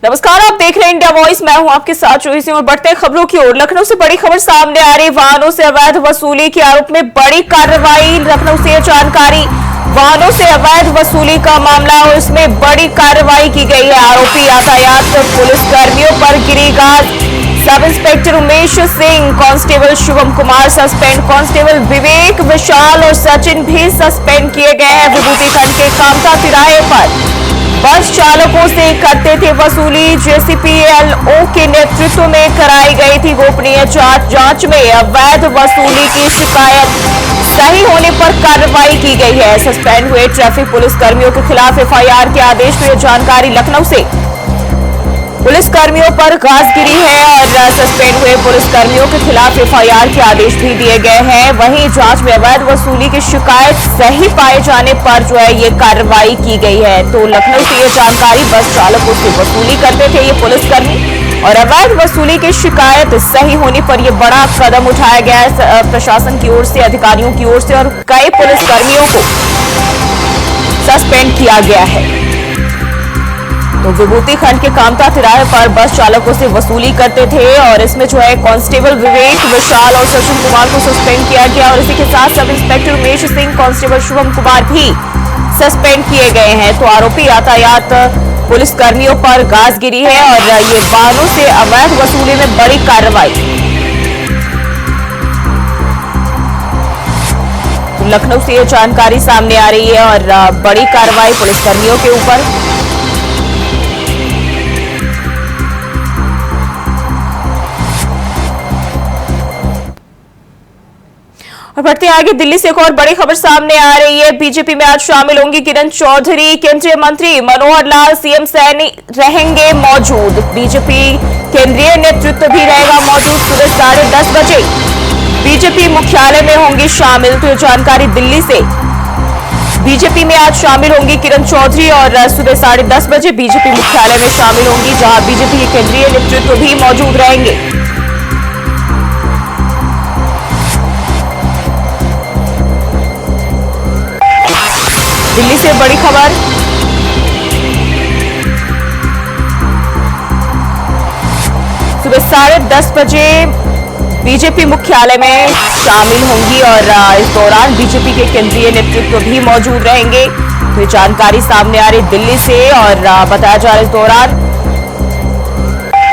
नमस्कार, आप देख रहे हैं इंडिया वॉइस। मैं हूं आपके साथ जोई सिंह और बढ़ते खबरों की ओर। लखनऊ से बड़ी खबर सामने आ रही। वाहनों से अवैध वसूली के आरोप में बड़ी कार्रवाई। लखनऊ से जानकारी, वाहनों से अवैध वसूली का मामला और इसमें बड़ी कार्रवाई की गई है। आरोपी यातायात पुलिस कर्मियों पर गिरी गाज। Sub inspector Umesh Singh, constable Shivam Kumar suspend, constable Vivek, Vishal और सचिन भी सस्पेंड किए गए हैं। विभूति खंड के कामता तिराहे पर बस चालकों से करते थे वसूली। जेसीपीएलओ के नेतृत्व में कराई गई थी गोपनीय जांच में अवैध वसूली की शिकायत सही होने पर कार्रवाई की गई है। सस्पेंड हुए ट्रैफिक पुलिस कर्मियों के खिलाफ एफआईआर के आदेश में जानकारी। लखनऊ से पुलिस कर्मियों पर गाज गिरी है और सस्पेंड हुए पुलिस कर्मियों के खिलाफ एफआईआर के आदेश भी दिए गए हैं। वहीं जांच में अवैध वसूली की शिकायत सही पाए जाने पर जो है ये कार्रवाई की गई है। तो लखनऊ से ये जानकारी, बस चालकों से वसूली करते थे ये पुलिसकर्मी और अवैध वसूली की शिकायत सही होने पर यह बड़ा कदम उठाया गया है प्रशासन की ओर से, अधिकारियों की ओर से, और कई पुलिसकर्मियों को सस्पेंड किया गया है। तो विभूति खंड के कामता तिराहे पर बस चालकों से वसूली करते थे और इसमें जो है कांस्टेबल विवेक, विशाल और सचिन कुमार को सस्पेंड किया गया और इसी के साथ सब इंस्पेक्टर उमेश सिंह, कांस्टेबल शिवम कुमार भी सस्पेंड किए गए हैं। तो आरोपी यातायात पुलिस कर्मियों पर गाज गिरी है और ये वाहनों से अवैध वसूली में बड़ी कार्रवाई। तो लखनऊ से ये जानकारी सामने आ रही है और बड़ी कार्रवाई पुलिसकर्मियों के ऊपर। और बढ़ते आगे, दिल्ली से एक और बड़ी खबर सामने आ रही है। बीजेपी में आज शामिल होंगी किरण चौधरी। केंद्रीय मंत्री मनोहर लाल, सीएम सैनी रहेंगे मौजूद। बीजेपी केंद्रीय नेतृत्व भी रहेगा मौजूद। सुबह 10:30 बजे बीजेपी मुख्यालय में होंगी शामिल। तो जानकारी दिल्ली से, बीजेपी में आज शामिल होंगी किरण चौधरी और सुबह 10:30 बजे बीजेपी मुख्यालय में शामिल होंगी, जहां बीजेपी के केंद्रीय नेतृत्व भी मौजूद रहेंगे। दिल्ली से बड़ी खबर, सुबह 10:30 बजे बीजेपी मुख्यालय में शामिल होंगी और इस दौरान बीजेपी के केंद्रीय नेतृत्व भी मौजूद रहेंगे। तो ये जानकारी सामने आ रही दिल्ली से और बताया जा रहा है इस दौरान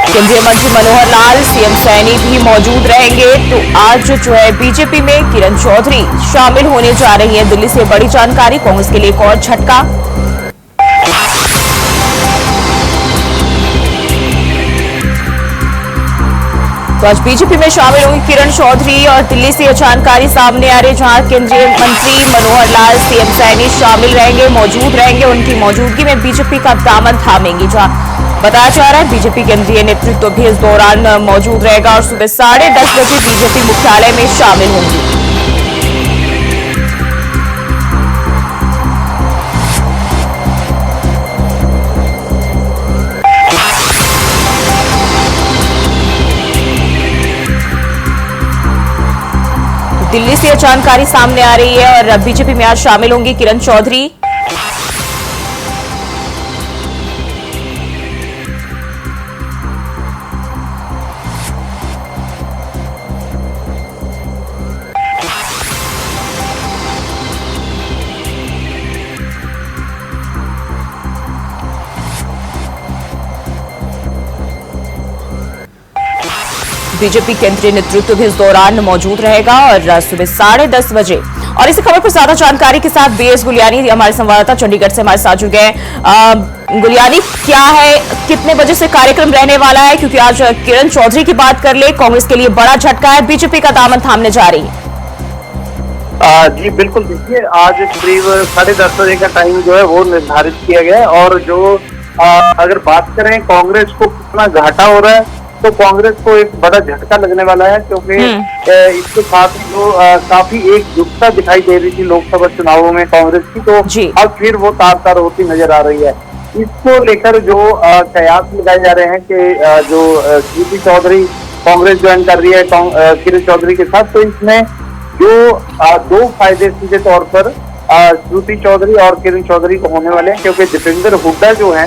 केंद्रीय मंत्री मनोहर लाल, सीएम सैनी भी मौजूद रहेंगे। तो आज जो है बीजेपी में किरण चौधरी शामिल होने जा रही है। दिल्ली से बड़ी जानकारी, कांग्रेस के लिए एक और झटका। तो आज बीजेपी में शामिल होंगी किरण चौधरी और दिल्ली से यह जानकारी सामने आ रही है, जहां केंद्रीय मंत्री मनोहर लाल, सीएम सैनी शामिल रहेंगे, मौजूद रहेंगे। उनकी मौजूदगी में बीजेपी का दामन थामेंगी। जहां बताया जा रहा है बीजेपी केंद्रीय नेतृत्व भी इस दौरान मौजूद रहेगा और सुबह 10:30 बजे बीजेपी मुख्यालय में शामिल होंगी। दिल्ली से यह जानकारी सामने आ रही है और बीजेपी में आज शामिल होंगी किरण चौधरी। बीजेपी केंद्रीय नेतृत्व भी इस दौरान मौजूद रहेगा और सुबह 10:30 बजे। और इसी खबर पर ज्यादा जानकारी के साथ बीएस गुलियानी हमारे संवाददाता चंडीगढ़ से हमारे साथ जुड़ गए। गुलियानी, क्या है, कितने बजे से कार्यक्रम रहने वाला है? क्योंकि आज किरण चौधरी की बात कर ले, कांग्रेस के लिए बड़ा झटका है, बीजेपी का दामन थामने जा रही है। जी बिल्कुल, देखिए आज करीब 10:30 बजे का टाइम जो है वो निर्धारित किया गया है और जो अगर बात करें कांग्रेस को कितना घाटा हो रहा है, तो कांग्रेस को एक बड़ा झटका लगने वाला है, क्योंकि इसके साथ ही जो काफी एकजुटता दिखाई दे रही थी लोकसभा चुनावों में कांग्रेस की, तो अब फिर वो तार तार होती नजर आ रही है। इसको लेकर जो कयास लगाए जा रहे हैं कि जो श्रुति चौधरी कांग्रेस ज्वाइन कर रही है किरण चौधरी के साथ, तो इसमें जो दो फायदे सीधे तौर पर श्रुति चौधरी और किरण चौधरी को होने वाले हैं, क्योंकि दीपेंद्र हुड्डा जो है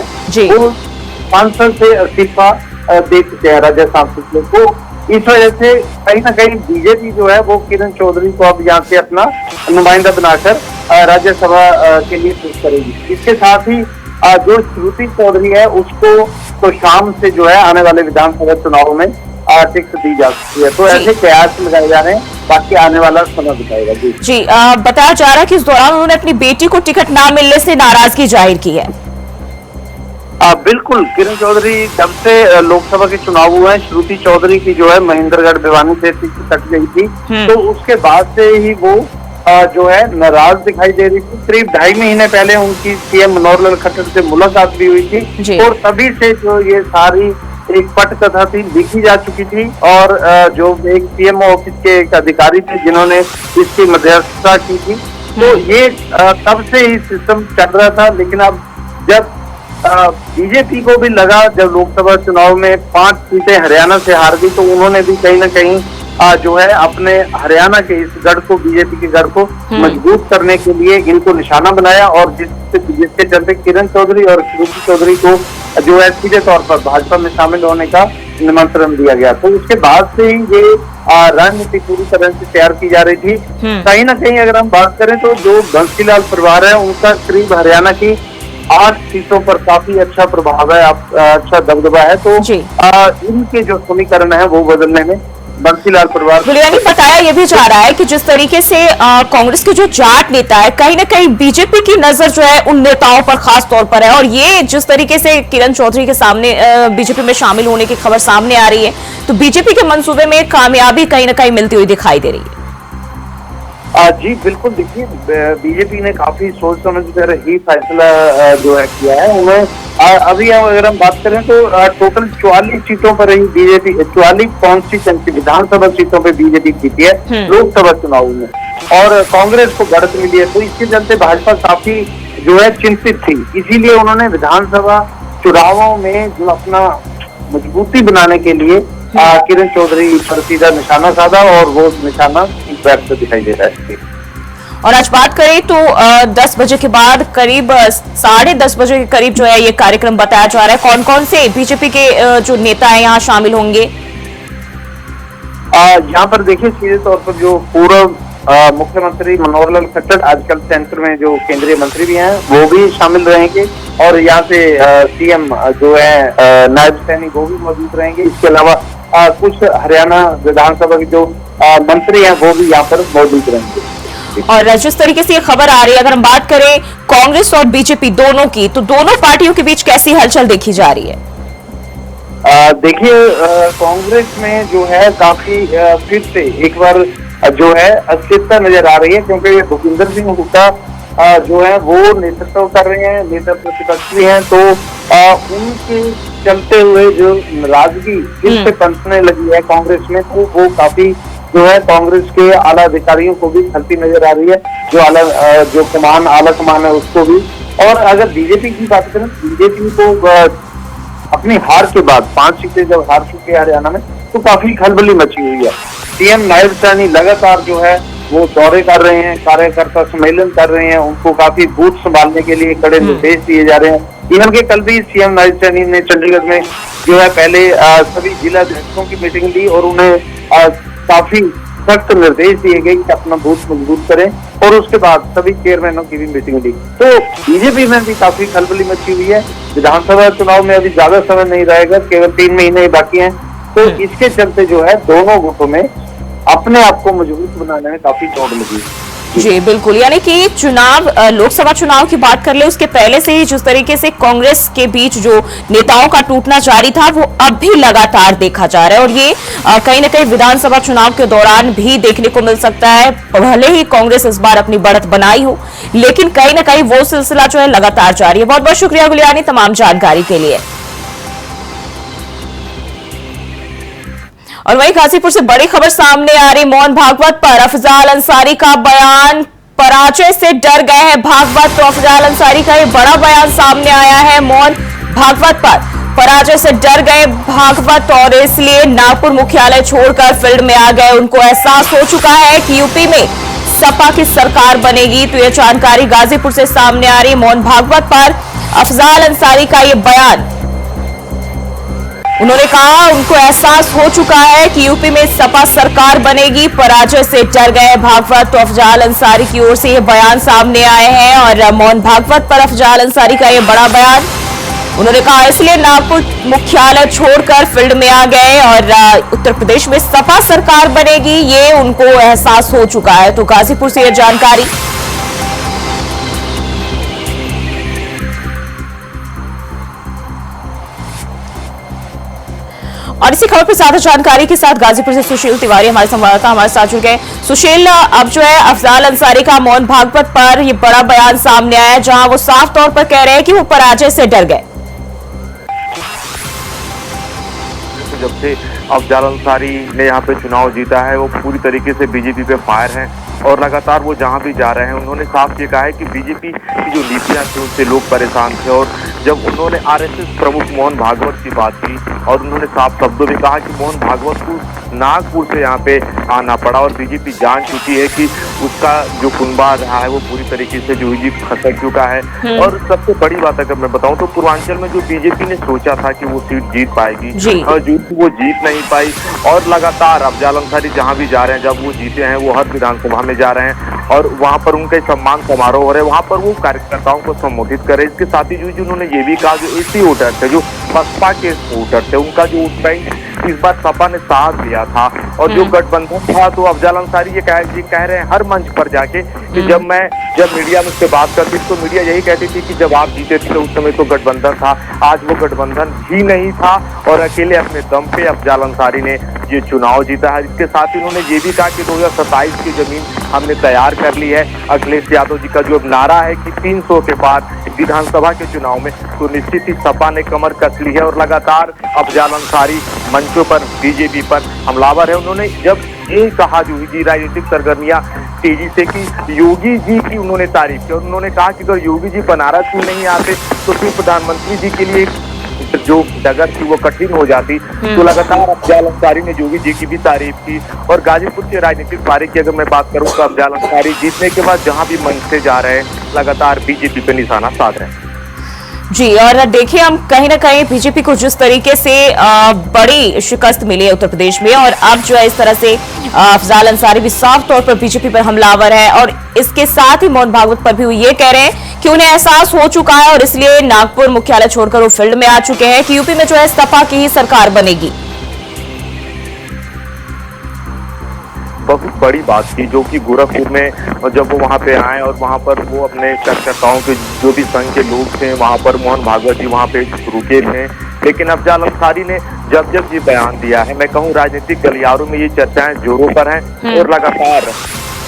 वो सांसद से इस्तीफा दे चुके हैं राजस्थान से। तो इस वजह से कहीं ना कहीं बीजेपी जो है वो किरण चौधरी को अब यहाँ से अपना नुमाइंदा बनाकर राज्यसभा के लिए पेश करेगी। इसके साथ ही जो श्रुति चौधरी है उसको तो शाम से जो है आने वाले विधानसभा चुनाव में टिकट दी जा सकती है। तो ऐसे कयास लगाए जा रहे हैं, बाकी आने वाला समय बताएगा। जी बताया जा रहा है कि इस दौरान उन्होंने अपनी बेटी को टिकट ना मिलने से नाराजगी जाहिर की है। बिल्कुल, किरण चौधरी जब से लोकसभा के चुनाव हुए हैं, श्रुति चौधरी की जो है महेंद्रगढ़ भिवानी से कट गई थी, तो उसके बाद से ही वो जो है नाराज दिखाई दे रही थी। करीब 2.5 महीने पहले उनकी सीएम मनोहर लाल खट्टर से मुलाकात भी हुई थी और तभी से जो ये सारी एक पटकथा थी लिखी जा चुकी थी। और जो एक सीएम ऑफिस के एक अधिकारी थे जिन्होंने इसकी मध्यस्थता की थी, तो ये तब से ही सिस्टम चल रहा था। लेकिन अब जब बीजेपी को भी लगा, जब लोकसभा चुनाव में 5 सीटें हरियाणा से हार गई, तो उन्होंने भी कहीं ना कहीं जो है अपने हरियाणा के इस गढ़ को, बीजेपी के गढ़ को मजबूत करने के लिए इनको निशाना बनाया और जिसके चलते किरण चौधरी और श्रुति चौधरी को जो है सीधे तौर पर भाजपा में शामिल होने का निमंत्रण दिया गया। तो उसके बाद से ही ये रणनीति पूरी तरह से तैयार की जा रही थी। कहीं ना कहीं अगर हम बात करें तो जो बंसीलाल परिवार है उनका करीब हरियाणा की 8 सीटों पर काफी अच्छा प्रभाव है, अच्छा दबदबा है। तो इनके जो समीकरण है वो बदलने में बंसीलाल परिवार गुलियानी बताया यह भी जा रहा है कि जिस तरीके से कांग्रेस के जो जाट नेता है, कहीं ना कहीं बीजेपी की नजर जो है उन नेताओं पर खास तौर पर है। और ये जिस तरीके से किरण चौधरी के सामने बीजेपी में शामिल होने की खबर सामने आ रही है, तो बीजेपी के मंसूबे में कामयाबी कहीं ना कहीं मिलती हुई दिखाई दे रही है। जी बिल्कुल, देखिए बीजेपी ने काफी सोच समझ कर ही फैसला जो है किया है। उन्हें अभी अगर हम बात करें तो टोटल 44 सीटों पर ही बीजेपी 44 कॉन्स्टिट्यूएंसी विधानसभा सीटों पर बीजेपी जीती है लोकसभा चुनाव में, और कांग्रेस को बढ़त मिली है। तो इसके चलते भाजपा काफी जो है चिंतित थी, इसीलिए उन्होंने विधानसभा चुनावों में जो अपना मजबूती बनाने के लिए किरण चौधरी पर सीधा निशाना साधा और वो निशाना इस बार से दिखाई दे रहा है। और आज बात करें तो 10 बजे के बाद करीब 10:30 बजे के करीब जो है ये कार्यक्रम बताया जा रहा है। कौन कौन से बीजेपी के जो नेता हैं यहाँ शामिल होंगे? यहाँ पर देखिए सीधे तौर पर जो पूर्व मुख्यमंत्री मनोहर लाल खट्टर, आजकल सेंटर में जो केंद्रीय मंत्री भी हैं, वो भी शामिल रहेंगे। और यहाँ से सीएम जो है नायब सैनी वो भी मौजूद रहेंगे। इसके अलावा कुछ हरियाणा विधानसभा के जो मंत्री हैं वो भी यहाँ पर मौजूद रहेंगे। और जिस तरीके से ये खबर आ रही है, अगर हम बात करें कांग्रेस और बीजेपी दोनों की, तो दोनों पार्टियों के बीच कैसी हलचल देखी जा रही है? देखिए कांग्रेस में जो है काफी फिर से एक बार जो है अस्थिरता नजर आ रही है, क्योंकि भूपिंदर सिंह हुड्डा जो है वो नेतृत्व कर रहे हैं, नेता प्रतिपक्ष भी हैं। तो उनके चलते हुए जो नाराजगी जिस पे पनपने लगी है कांग्रेस में, तो वो काफी जो है कांग्रेस के आला अधिकारियों को भी खलती नजर आ रही है, जो आला कमान है उसको भी। और अगर बीजेपी की बात करें, बीजेपी को अपनी हार के बाद 5 सीटें जब हार चुके हैं हरियाणा में, तो काफी खलबली मची हुई है। सीएम नायब सैनी लगातार जो है वो दौरे कर रहे हैं, कार्यकर्ता सम्मेलन कर रहे हैं, उनको काफी बूथ संभालने के लिए कड़े निर्देश दिए जा रहे हैं। इवन के कल भी सीएम नायब सैनी ने चंडीगढ़ में जो है पहले सभी जिला अध्यक्षों की मीटिंग ली और उन्हें काफी सख्त निर्देश दिए गए कि अपना बूथ मजबूत करें, और उसके बाद सभी चेयरमैनों की भी मीटिंग ली। तो बीजेपी में भी काफी खलबली मची हुई है। विधानसभा चुनाव में अभी ज्यादा समय नहीं रहेगा, केवल 3 महीने बाकी हैं। तो इसके चलते जो है दोनों गुटों में अपने आप को मजबूत बनाने में काफी दौड़ लगी। जी बिल्कुल, यानी कि चुनाव, लोकसभा चुनाव की बात कर ले, उसके पहले से ही जिस तरीके से कांग्रेस के बीच जो नेताओं का टूटना जारी था, वो अब भी लगातार देखा जा रहा है। और ये कहीं ना कहीं विधानसभा चुनाव के दौरान भी देखने को मिल सकता है। भले ही कांग्रेस इस बार अपनी बढ़त बनाई हो, लेकिन कहीं ना कहीं वो सिलसिला जो है लगातार जारी है। बहुत बहुत शुक्रिया गुलियानी तमाम जानकारी के लिए। और वहीं गाजीपुर से बड़ी खबर सामने आ रही, मोहन भागवत पर अफजाल अंसारी का बयान, पराजय से डर गए हैं भागवत। तो अफजाल अंसारी का ये बड़ा बयान सामने आया है, मोहन भागवत पर पराजय से डर गए भागवत और इसलिए नागपुर मुख्यालय छोड़कर फील्ड में आ गए। उनको एहसास हो चुका है कि यूपी में सपा की सरकार बनेगी। तो यह जानकारी गाजीपुर से सामने आ रही, मोहन भागवत पर अफजाल अंसारी का ये बयान उन्होंने कहा उनको एहसास हो चुका है कि यूपी में सपा सरकार बनेगी, पराजय से डर गए भागवत। तो अफजाल अंसारी की ओर से ये बयान सामने आए हैं और मोहन भागवत पर अफजाल अंसारी का ये बड़ा बयान। उन्होंने कहा इसलिए नागपुर मुख्यालय छोड़कर फील्ड में आ गए और उत्तर प्रदेश में सपा सरकार बनेगी, ये उनको एहसास हो चुका है। तो गाजीपुर से ये जानकारी। और इसी खबर पर ज्यादा जानकारी के साथ गाजीपुर से सुशील तिवारी हमारे संवाददाता हमारे साथ जुड़ गए। सुशील, अब जो है अफजाल अंसारी का मोहन भागवत पर ये बड़ा बयान सामने आया है, जहां वो साफ तौर पर कह रहे हैं कि वो पराजय से डर गए। जब से अफजाल अंसारी ने यहाँ पे चुनाव जीता है, वो पूरी तरीके से बीजेपी पे फायर हैं और लगातार वो जहाँ भी जा रहे हैं उन्होंने साफ ये कहा है कि बीजेपी की जो नीतियाँ थी उससे लोग परेशान थे। और जब उन्होंने आरएसएस प्रमुख मोहन भागवत की बात की और उन्होंने साफ शब्दों में कहा कि मोहन भागवत को नागपुर से यहाँ पे आना पड़ा और बीजेपी जान चुकी है कि उसका जो कुनबा रहा है वो पूरी तरीके से जो ही खसक चुका है। और सबसे बड़ी बात अगर मैं बताऊं तो पूर्वांचल में जो बीजेपी ने सोचा था कि वो सीट जीत पाएगी और वो जीत नहीं पाई। और लगातार अफजाल अंसारी जहाँ भी जा रहे हैं, जब वो जीते हैं वो हर विधानसभा में जा रहे हैं और वहाँ पर उनके सम्मान समारोह हो रहे हैं, वहाँ पर वो कार्यकर्ताओं को संबोधित करे। इसके साथ ही जो उन्होंने ये भी कहा जो एसी वोटर थे, जो बसपा के वोटर थे, उनका जो वोट बैंक इस बार सपा ने साथ दिया था। और जो गठबंधन था तो अफजाल अंसारी ये कह रहे हैं हर मंच पर जाके कि जब मीडिया में उससे बात करती तो मीडिया यही कहती थी कि जब आप जीते थे उस समय तो गठबंधन था, आज वो गठबंधन भी नहीं था और अकेले अपने दम पे अफजाल अंसारी ने ये चुनाव जीता है। इसके साथ ही उन्होंने ये भी कहा कि 2027 की जमीन हमने तैयार कर ली है। अखिलेश यादव जी का जो अब नारा है कि 300 के बाद विधानसभा के चुनाव में, तो निश्चित ही सपा ने कमर कस ली है और लगातार अफजाल अंसारी मंचों पर बीजेपी पर हमलावर है। उन्होंने जब ये कहा जो जी राजनीतिक सरगर्मियां तेजी से की, योगी जी की उन्होंने तारीफ की और उन्होंने कहा कि अगर योगी जी बनारस में नहीं आते तो फिर प्रधानमंत्री जी के लिए जो डगर थी वो कठिन हो जाती। तो लगातार अफजाल अंसारी ने योगी जी की भी तारीफ की। और गाजीपुर के राजनीतिक पारी की अगर मैं बात करूं तो अफजाल अंसारी जीतने के बाद जहां भी मंच से जा रहे हैं लगातार बीजेपी पे निशाना साध रहे हैं। जी, और देखिए हम कहीं ना कहीं बीजेपी को जिस तरीके से बड़ी शिकस्त मिली है उत्तर प्रदेश में, और अब जो है इस तरह से अफजाल अंसारी भी साफ तौर पर बीजेपी पर हमलावर है और इसके साथ ही मोहन भागवत पर भी वो ये कह रहे हैं कि उन्हें एहसास हो चुका है और इसलिए नागपुर मुख्यालय छोड़कर वो फील्ड में आ चुके हैं कि यूपी में जो है सपा की ही सरकार बनेगी। बहुत बड़ी बात थी जो कि गोरखपुर में जब वो वहाँ पे आए और वहाँ पर वो अपने कार्यकर्ताओं के जो भी संघ के लोग थे वहाँ पर मोहन भागवत जी वहाँ पे रुके थे। लेकिन अफजाल अंसारी ने जब ये बयान दिया है, मैं कहूँ राजनीतिक गलियारों में ये चर्चाएं जोरों पर हैं और लगातार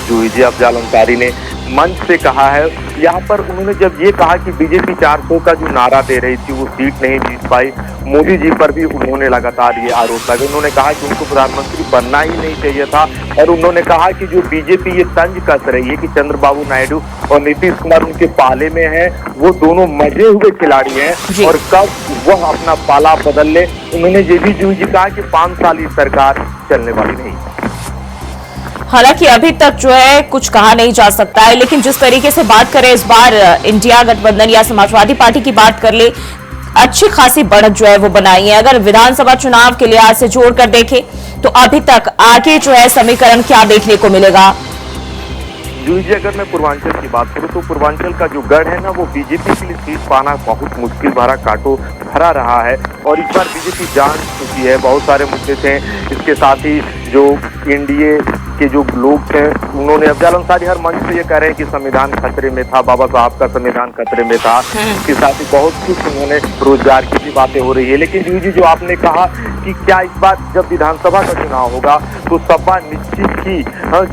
जो जी अफजाल अंसारी ने मंच से कहा है, यहाँ पर उन्होंने जब ये कहा कि बीजेपी 400 का जो नारा दे रही थी वो सीट नहीं जीत पाई, मोदी जी पर भी उन्होंने लगातार ये आरोप लगाया। उन्होंने कहा कि उनको प्रधानमंत्री बनना ही नहीं चाहिए था और उन्होंने कहा कि जो बीजेपी ये तंज कस रही है कि चंद्रबाबू नायडू और नीतीश कुमार उनके पाले में है, वो दोनों मजे हुए खिलाड़ी हैं और कब वह अपना पाला बदल ले। उन्होंने ये भी जो कहा कि 5 साल की सरकार चलने वाली नहीं। हालांकि अभी तक जो है कुछ कहा नहीं जा सकता है, लेकिन जिस तरीके से बात करें इस बार इंडिया गठबंधन या समाजवादी पार्टी की बात कर ले, अच्छी खासी बढ़त जो है वो बनाई है। अगर विधानसभा चुनाव के लिहाज से जोड़कर देखें तो अभी तक आगे जो है समीकरण क्या देखने को मिलेगा? जी, अगर मैं पूर्वांचल की बात करूं तो पूर्वांचल का जो गढ़ है ना वो बीजेपी के लिए सीट पाना बहुत मुश्किल भरा काटो भरा रहा है और इस बार बीजेपी जान चुकी है। बहुत सारे मुद्दे थे। इसके साथ ही जो एनडीए के जो लोग थे उन्होंने अफजाल अंसारी हर मंच से ये कह रहे हैं कि संविधान खतरे में था, बाबा साहब का संविधान खतरे में था। इसके साथ ही बहुत कुछ उन्होंने रोजगार की भी बातें हो रही है। लेकिन जी जो आपने कहा कि क्या इस बार जब विधानसभा का चुनाव होगा तो सपा निश्चित ही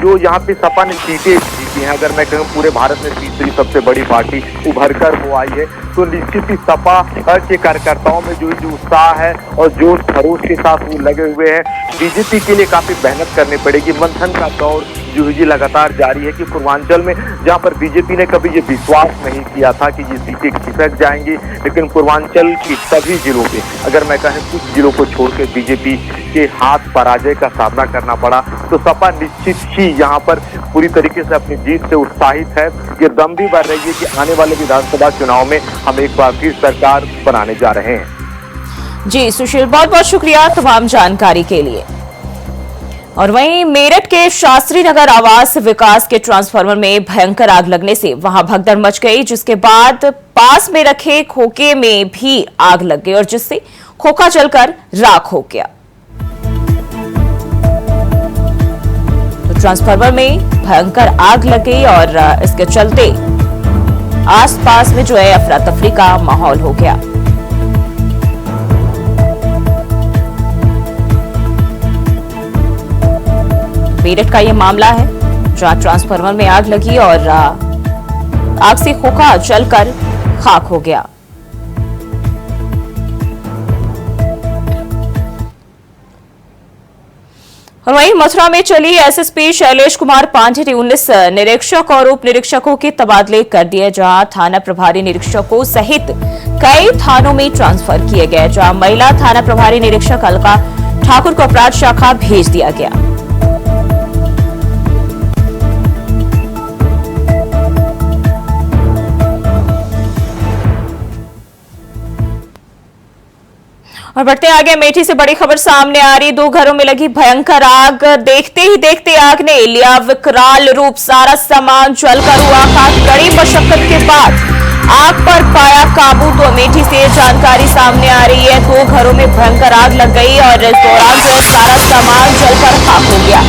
जो यहाँ पे सपा ने सीटें जीती हैं, अगर मैं कहूँ पूरे भारत में तीसरी सबसे बड़ी पार्टी उभर कर वो आई है, तो निश्चित ही सपा के कार्यकर्ताओं में जो उत्साह है और जोश खरोश के साथ वो लगे हुए हैं। बीजेपी के लिए काफी मेहनत करनी पड़ेगी। मंथन का दौर जो जी लगातार जारी है कि पूर्वांचल में जहां पर बीजेपी ने कभी ये विश्वास नहीं किया था कि ये सीटें खिसक जाएंगी, लेकिन पूर्वांचल की सभी जिलों के अगर मैं कहूँ कुछ जिलों को छोड़ के बीजेपी के हाथ पराजय का सामना करना पड़ा, तो सपा निश्चित ही यहाँ पर पूरी तरीके से अपनी जीत से उत्साहित है। ये दम भी बढ़ रही है कि आने वाले विधानसभा चुनाव में हम एक बार फिर सरकार बनाने जा रहे हैं। जी सुशील, बहुत बहुत शुक्रिया तमाम जानकारी के लिए। और वहीं मेरठ के शास्त्री नगर आवास विकास के ट्रांसफार्मर में भयंकर आग लगने से वहां भगदड़ मच गई, जिसके बाद पास में रखे खोखे में भी आग लग गई और जिससे खोखा जलकर राख हो गया। तो ट्रांसफार्मर में भयंकर आग लग गई और इसके चलते आसपास में जो है अफरा तफरी का माहौल हो गया। मेरठ का यह मामला है जहां ट्रांसफार्मर में आग लगी और आग से खोखा जलकर खाक हो गया। और वहीं मथुरा में चली एसएसपी शैलेश कुमार पांडे ने 19 निरीक्षक और उप निरीक्षकों के तबादले कर दिए, जहां थाना प्रभारी निरीक्षकों सहित कई थानों में ट्रांसफर किए गए, जहां महिला थाना प्रभारी निरीक्षक अलका ठाकुर को अपराध शाखा भेज दिया गया। और बढ़ते आगे अमेठी से बड़ी खबर सामने आ रही। 2 घरों में लगी भयंकर आग, देखते ही देखते आग ने लिया विकराल रूप। सारा सामान जलकर हुआ खाक। कड़ी मशक्कत के बाद आग पर पाया काबू। तो अमेठी से जानकारी सामने आ रही है, 2 घरों में भयंकर आग लग गई और इस दौरान जो है सारा सामान जलकर खाक हो गया।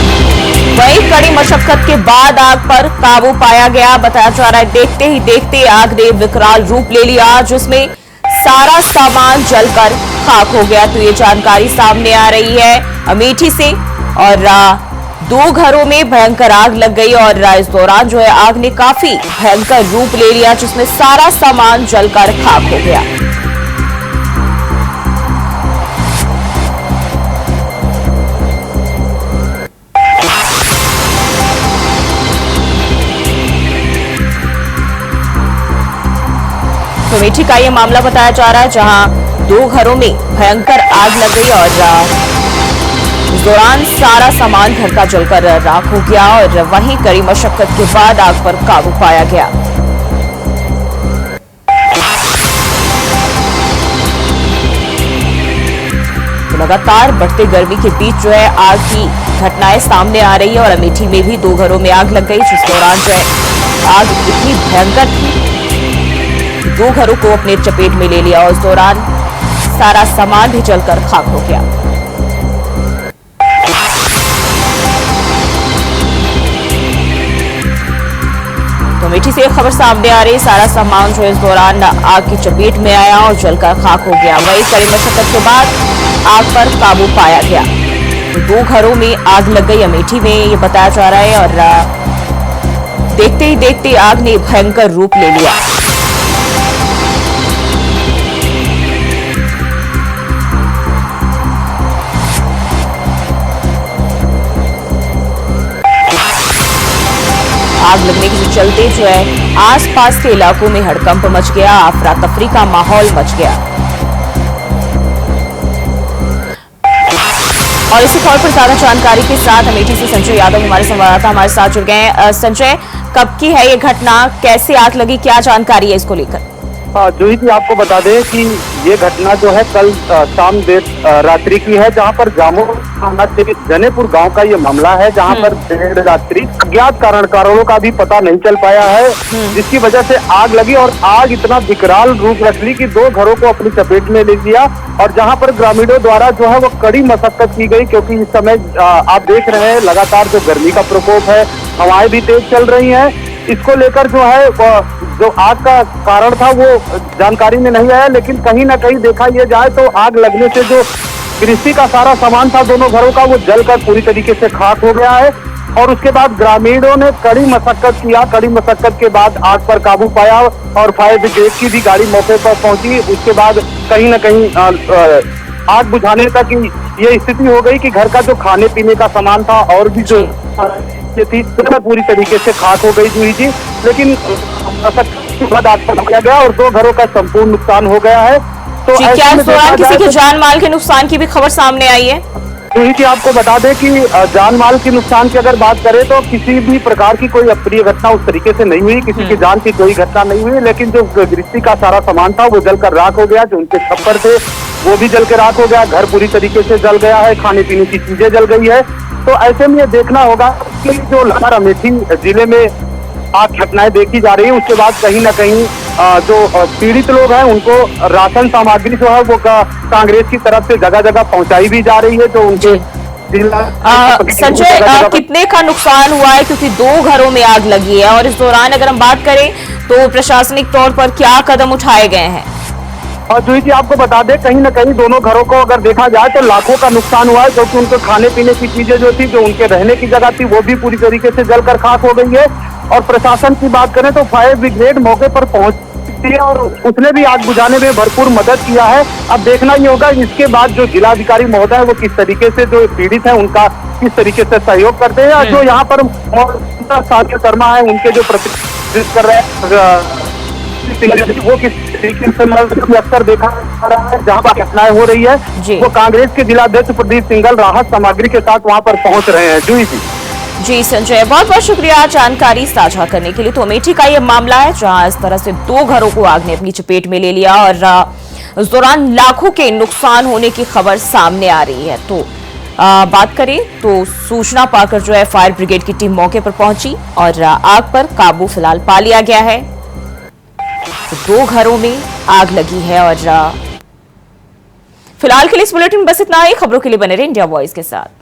वही कड़ी मशक्कत के बाद आग पर काबू पाया गया। बताया जा रहा है देखते ही देखते आग ने विकराल रूप ले लिया, जिसमें सारा सामान जलकर खाक हो गया। तो ये जानकारी सामने आ रही है अमेठी से और 2 घरों में भयंकर आग लग गई और इस दौरान जो है आग ने काफी भयंकर रूप ले लिया, जिसमें सारा सामान जलकर खाक हो गया। तो अमेठी का ये मामला बताया जा रहा है जहां 2 घरों में भयंकर आग लग गई और इस दौरान सारा सामान घर का जलकर राख हो गया और वहीं कड़ी मशक्कत के बाद आग पर काबू पाया गया। तो लगातार बढ़ते गर्मी के बीच जो है आग की घटनाएं सामने आ रही है और अमेठी में भी 2 घरों में आग लग गई, जिस दौरान जो है आग इतनी भयंकर थी 2 घरों को अपने चपेट में ले लिया और इस दौरान सारा सामान भी जलकर खाक हो गया। तो अमेठी से एक खबर सामने आ रही, सारा सामान जो इस दौरान आग की चपेट में आया और जलकर खाक हो गया। वही कड़ी मशक्कत के बाद आग पर काबू पाया गया। तो 2 घरों में आग लग गई अमेठी में, ये बताया जा रहा है और देखते ही देखते आग ने भयंकर रूप ले लिया। आग लगने के चलते जो है आसपास के इलाकों में हड़कंप मच गया, अफरा तफरी का माहौल मच गया। और इसी खबर पर ज्यादा जानकारी के साथ अमेठी से संजय यादव हमारे संवाददाता हमारे साथ जुड़ गए हैं। संजय, कब की है ये घटना, कैसे आग लगी, क्या जानकारी है इसको लेकर? जूही जी, आपको बता दें कि ये घटना जो है कल शाम देर रात्रि की है, जहां पर जामो थाना के जनेपुर गांव का ये मामला है, जहां पर देर रात्रि अज्ञात कारणों का भी पता नहीं चल पाया है, जिसकी वजह से आग लगी और आग इतना विकराल रूप रख ली कि 2 घरों को अपनी चपेट में ले लिया। और जहां पर ग्रामीणों द्वारा जो है वो कड़ी मशक्कत की गई, क्योंकि इस समय आप देख रहे हैं लगातार जो गर्मी का प्रकोप है, हवाएं भी तेज चल रही है। इसको लेकर जो है जो आग का कारण था वो जानकारी में नहीं आया, लेकिन कहीं ना कहीं देखा यह जाए तो आग लगने से जो कृषि का सारा सामान था 2 घरों का वो जलकर पूरी तरीके से खाक हो गया है। और उसके बाद ग्रामीणों ने कड़ी मशक्कत किया, कड़ी मशक्कत के बाद आग पर काबू पाया और फायर ब्रिगेड की भी गाड़ी मौके पर पहुंची। उसके बाद कहीं ना कहीं आग बुझाने तक ये स्थिति हो गई कि घर का जो खाने पीने का सामान था और भी जो थी पूरी तरीके से खाक हो गई जूही जी। लेकिन बाद आग पर किया गया और 2 घरों का संपूर्ण नुकसान हो गया है। तो क्या इस दौरान किसी के जान माल के नुकसान की भी खबर सामने आई है? तो ये कि आपको बता दें कि जान माल के नुकसान की अगर बात करें तो किसी भी प्रकार की कोई अप्रिय घटना उस तरीके से नहीं हुई, किसी की जान की कोई घटना नहीं हुई, लेकिन जो गृहस्थी का सारा सामान था वो जलकर राख हो गया। जो उनके छप्पर थे वो भी जल के राख हो गया, घर पूरी तरीके से जल गया है, खाने पीने की चीजें जल गई है। तो ऐसे में ये देखना होगा कि जो लगातार अमेठी जिले में आग घटनाएं देखी जा रही है, उसके बाद कहीं ना कहीं जो पीड़ित लोग हैं उनको राशन सामग्री जो है वो कांग्रेस की तरफ से जगह जगह पहुंचाई भी जा रही है। तो उनके संजय, कितने का नुकसान हुआ है, क्योंकि 2 घरों में आग लगी है और इस दौरान अगर हम बात करें तो प्रशासनिक तौर पर क्या कदम उठाए गए हैं? और जूही जी आपको बता दें कहीं ना कहीं दोनों घरों को अगर देखा जाए तो लाखों का नुकसान हुआ है, क्योंकि उनको खाने पीने की चीजें जो थी, जो उनके रहने की जगह थी, वो भी पूरी तरीके से जलकर खाक हो गई है। और प्रशासन की बात करें तो फायर ब्रिगेड मौके पर पहुंची है और उसने भी आग बुझाने में भरपूर मदद किया है। अब देखना ही होगा इसके बाद जो जिलाधिकारी महोदय है वो किस तरीके से जो पीड़ित है उनका किस तरीके से सहयोग करते हैं, और जो यहाँ पर साध्य शर्मा है उनके जो प्रतिनिधित्व कर रहे हैं वो किस तरीके से अक्सर देखा जा रहा है। जहाँ पर घटनाएं हो रही है वो कांग्रेस के जिलाध्यक्ष प्रदीप सिंघल राहत सामग्री के साथ वहाँ पर पहुंच रहे हैं। जूही जी संजय, बहुत बहुत शुक्रिया जानकारी साझा करने के लिए। तो अमेठी का ये मामला है जहां इस तरह से 2 घरों को आग ने अपनी चपेट में ले लिया और इस दौरान लाखों के नुकसान होने की खबर सामने आ रही है। तो बात करें तो सूचना पाकर जो है फायर ब्रिगेड की टीम मौके पर पहुंची और आग पर काबू फिलहाल पा लिया गया है। 2 घरों में आग लगी है और फिलहाल के लिए इस बुलेटिन में बस इतना ही। खबरों के लिए बने रहे इंडिया वॉइस के साथ।